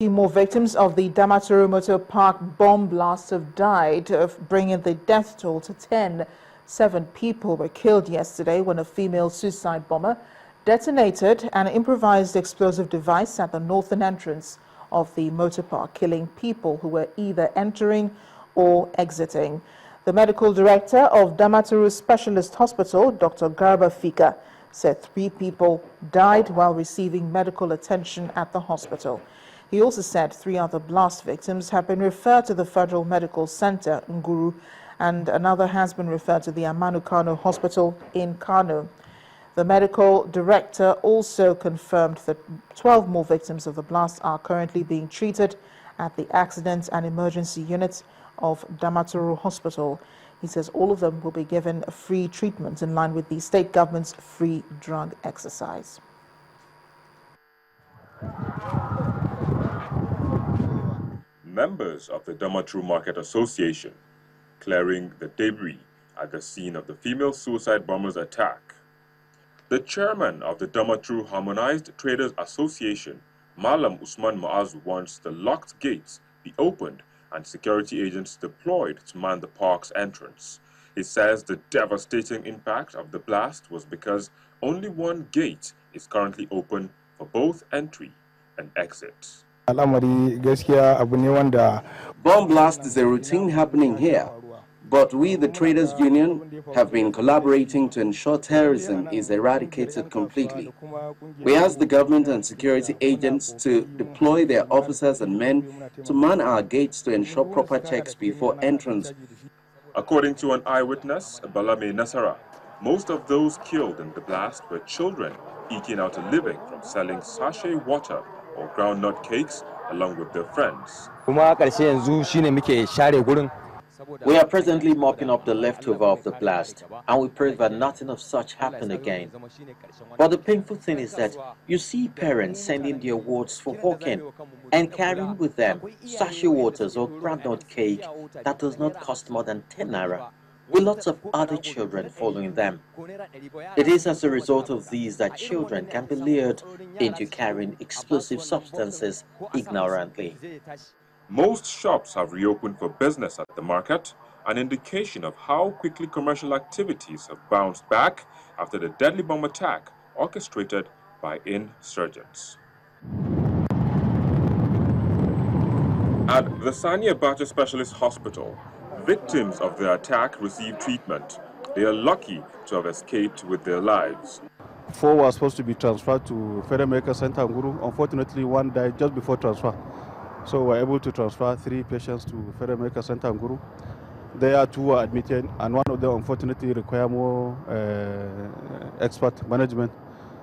More victims of the Damaturu Motor Park bomb blast have died, bringing the death toll to 10. 7 people were killed yesterday when a female suicide bomber detonated an improvised explosive device at the northern entrance of the motor park, killing people who were either entering or exiting. The medical director of Damaturu Specialist Hospital, Dr. Garba Fika, said 3 people died while receiving medical attention at the hospital. He also said 3 other blast victims have been referred to the Federal Medical Center, Nguru, and another has been referred to the Amanu Kano Hospital in Kano. The medical director also confirmed that 12 more victims of the blast are currently being treated at the Accident and Emergency Unit of Damaturu Hospital. He says all of them will be given free treatment in line with the state government's free drug exercise. Members of the Damaturu Market Association clearing the debris at the scene of the female suicide bomber's attack. The chairman of the Damaturu Harmonized Traders Association, Malam Usman Maazu, wants the locked gates be opened and security agents deployed to man the park's entrance. He says the devastating impact of the blast was because only one gate is currently open for both entry and exit. Bomb blast is a routine happening here, but we, the Traders Union, have been collaborating to ensure terrorism is eradicated completely. We ask the government and security agents to deploy their officers and men to man our gates to ensure proper checks before entrance. According to an eyewitness, Balame Nasara, most of those killed in the blast were children eking out a living from selling sachet water or groundnut cakes along with their friends. We are presently mopping up the leftover of the blast, and we pray that nothing of such happen again. But the painful thing is that you see parents sending their wards for hawking and carrying with them sachet waters or groundnut cake that does not cost more than 10 naira, with lots of other children following them. It is as a result of these that children can be lured into carrying explosive substances ignorantly. Most shops have reopened for business at the market, an indication of how quickly commercial activities have bounced back after the deadly bomb attack orchestrated by insurgents. At the Sani Abacha Specialist Hospital, victims of the attack receive treatment. They are lucky to have escaped with their lives. 4 were supposed to be transferred to Federal Medical Center Nguru. Unfortunately, 1 died just before transfer. So we were able to transfer 3 patients to Federal Medical Center Nguru. There 2 were admitted, and one of them unfortunately required more expert management.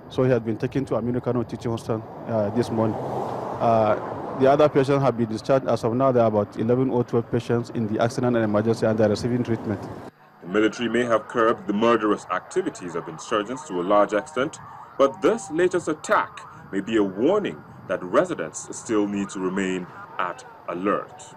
So he had been taken to Aminu Kano Teaching Hospital this morning. The other patients have been discharged. As of now, there are about 11 or 12 patients in the accident and emergency, and they are receiving treatment. The military may have curbed the murderous activities of insurgents to a large extent, but this latest attack may be a warning that residents still need to remain at alert.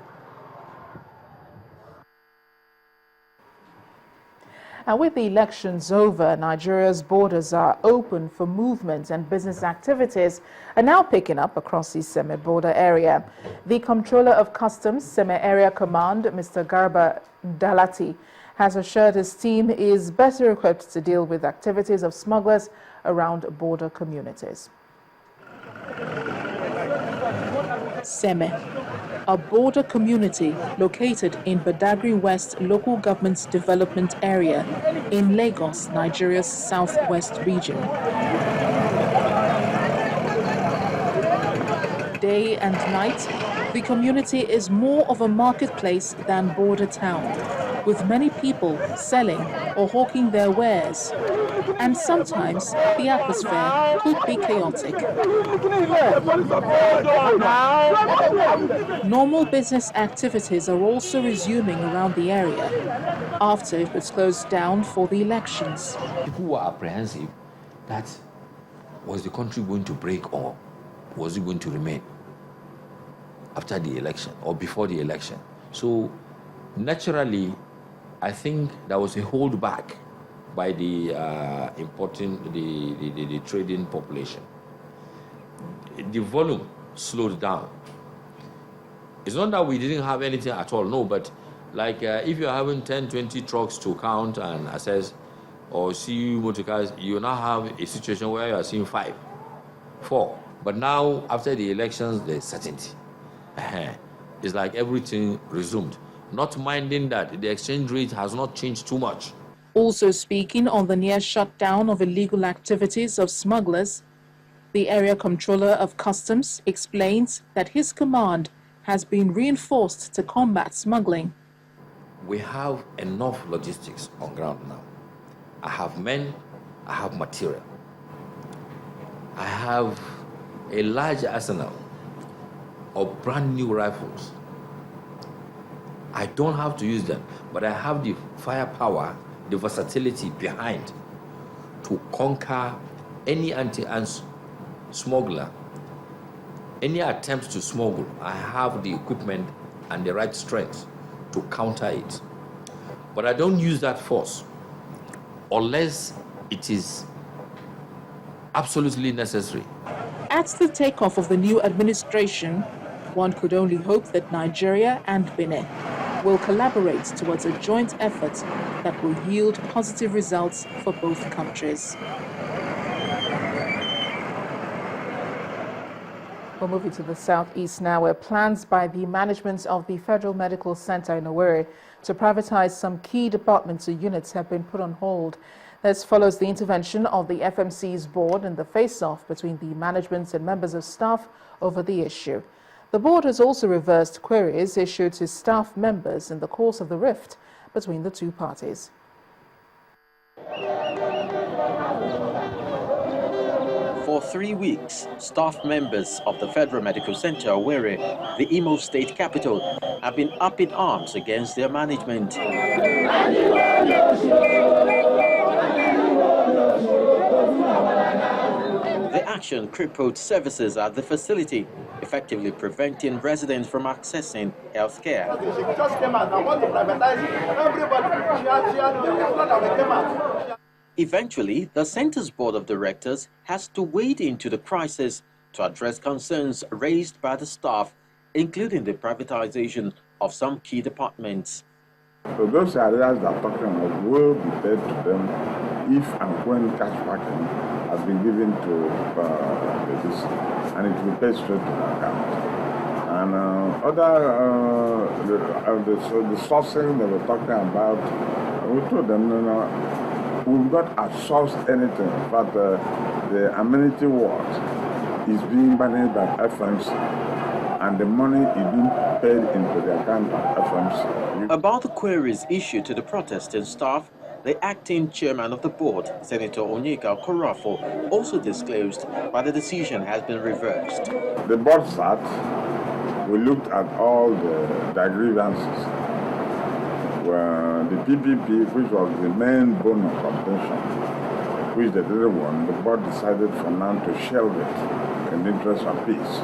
And with the elections over, Nigeria's borders are open for movement, and business activities are now picking up across the Seme border area. The Comptroller of Customs, Seme Area Command, Mr. Garba Dalati, has assured his team is better equipped to deal with activities of smugglers around border communities. Seme, a border community located in Badagry West Local Government Development Area in Lagos, Nigeria's southwest region. Day and night, the community is more of a marketplace than border town, with many people selling or hawking their wares. And sometimes the atmosphere could be chaotic. Normal business activities are also resuming around the area after it was closed down for the elections. People were apprehensive that was the country going to break or was it going to remain after the election or before the election. So naturally, I think there was a holdback by the the trading population. The volume slowed down It's not that we didn't have anything at all, no, but like if you're having 10, 20 trucks to count and assess or see motor cars, you now have a situation where you are seeing 5, 4. But now, after the elections, there's certainty. It's like everything resumed. Not minding that the exchange rate has not changed too much. Also speaking on the near shutdown of illegal activities of smugglers, the area controller of customs explains that his command has been reinforced to combat smuggling. We have enough logistics on ground now. I have men, I have material. I have a large arsenal of brand new rifles. I don't have to use them, but I have the firepower, the versatility behind to conquer any anti-ants smuggler. Any attempts to smuggle, I have the equipment and the right strength to counter it. But I don't use that force unless it is absolutely necessary. At the takeoff of the new administration, one could only hope that Nigeria and Benin will collaborate towards a joint effort that will yield positive results for both countries. We're moving to the southeast now, where plans by the management of the Federal Medical Center in Owerri to privatize some key departments or units have been put on hold. This follows the intervention of the FMC's board and the face-off between the management and members of staff over the issue. The board has also reversed queries issued to staff members in the course of the rift between the two parties. For 3 weeks, staff members of the Federal Medical Center Owerri, the Imo State capital, have been up in arms against their management. The action crippled services at the facility, effectively preventing residents from accessing health care. She just came out. I want to privatize everybody. Eventually, the center's board of directors has to wade into the crisis to address concerns raised by the staff, including the privatization of some key departments. So those areas that are talking about will be paid to them if and when cash backing has been given to this, and it will be paid straight to the account. And the sourcing they were talking about, we told them, no, we've not outsourced anything, but the amenity ward is being managed by FMC, and the money is being paid into the account of FMC. About the queries issued to the protesting staff, the acting chairman of the board, Senator Onyeka Okorafo, also disclosed that the decision has been reversed. The board sat, we looked at all the grievances. The PPP, which was the main bone of contention, which they didn't want, the board decided for now to shelve it in the interest of peace.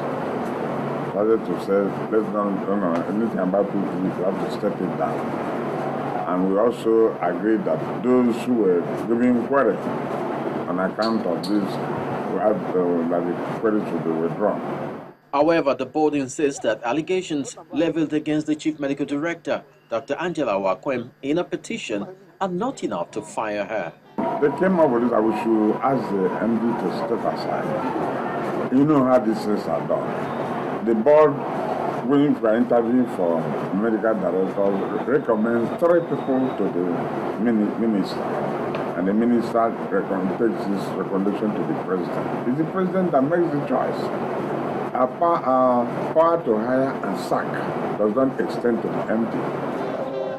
Decided to say, let's not know anything about PPP, we have to step it down. And we also agreed that those who were giving query on account of this, we had that the queries would be withdrawn. However, the board insists that allegations leveled against the chief medical director, Dr. Angela Wakwem, in a petition are not enough to fire her. They came up with this, I we should ask the MD to step aside. You know how these things are done. The board, going for an interview for medical director, recommends 3 people to the minister. And the minister takes this recommendation to the president. It's the president that makes the choice. Our power to hire and sack does not extend to the MD.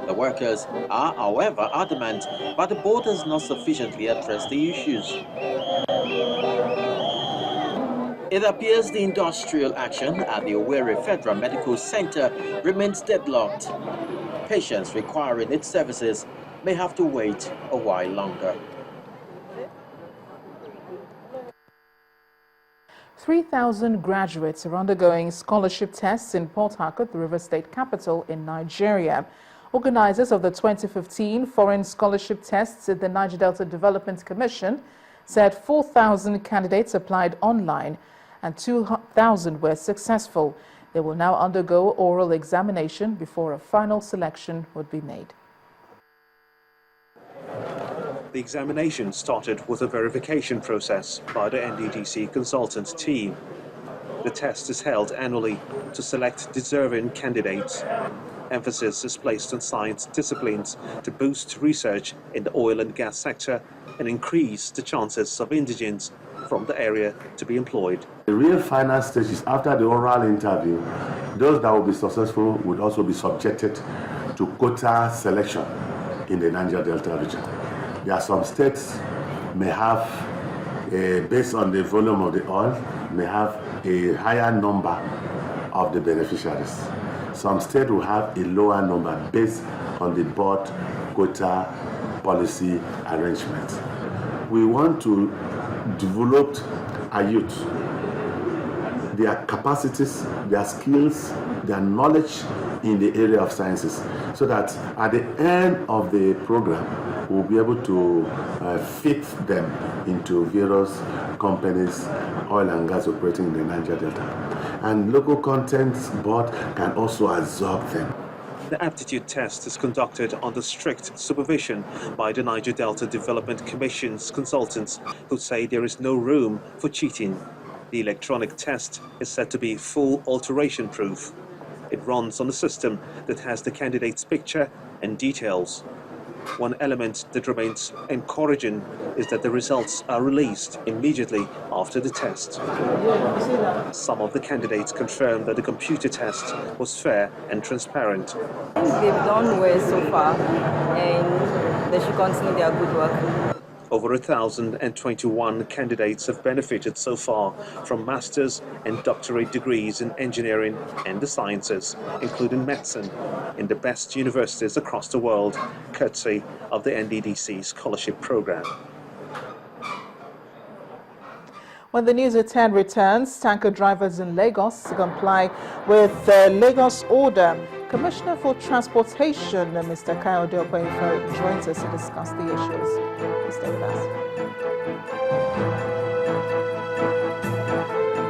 The workers are, however, adamant that the board has not sufficiently addressed the issues. It appears the industrial action at the Owerri Federal Medical Center remains deadlocked. Patients requiring its services may have to wait a while longer. 3,000 graduates are undergoing scholarship tests in Port Harcourt, the River State capital in Nigeria. Organizers of the 2015 Foreign Scholarship Tests at the Niger Delta Development Commission said 4,000 candidates applied online and 2,000 were successful. They will now undergo oral examination before a final selection would be made. The examination started with a verification process by the NDDC consultant team. The test is held annually to select deserving candidates. Emphasis is placed on science disciplines to boost research in the oil and gas sector and increase the chances of indigents from the area to be employed. The real final stage is after the oral interview. Those that will be successful would also be subjected to quota selection in the Niger Delta region. There are some states may have, based on the volume of the oil, may have a higher number of the beneficiaries. Some states will have a lower number based on the board quota policy arrangement. We want to develop our youth, their capacities, their skills, their knowledge in the area of sciences, so that at the end of the program, we'll be able to fit them into various companies, oil and gas operating in the Niger Delta. And local content board can also absorb them. The aptitude test is conducted under strict supervision by the Niger Delta Development Commission's consultants, who say there is no room for cheating. The electronic test is said to be full alteration proof. It runs on a system that has the candidate's picture and details. One element that remains encouraging is that the results are released immediately after the test. Some of the candidates confirmed that the computer test was fair and transparent. They've done well so far, and they should continue their good work. Over 1,021 candidates have benefited so far from master's and doctorate degrees in engineering and the sciences, including medicine, in the best universities across the world, courtesy of the NDDC scholarship program. When the News at 10 returns, tanker drivers in Lagos comply with the Lagos order. Commissioner for Transportation, Mr. Kayode Okoyefe, joins us to discuss the issues. Please stay with us.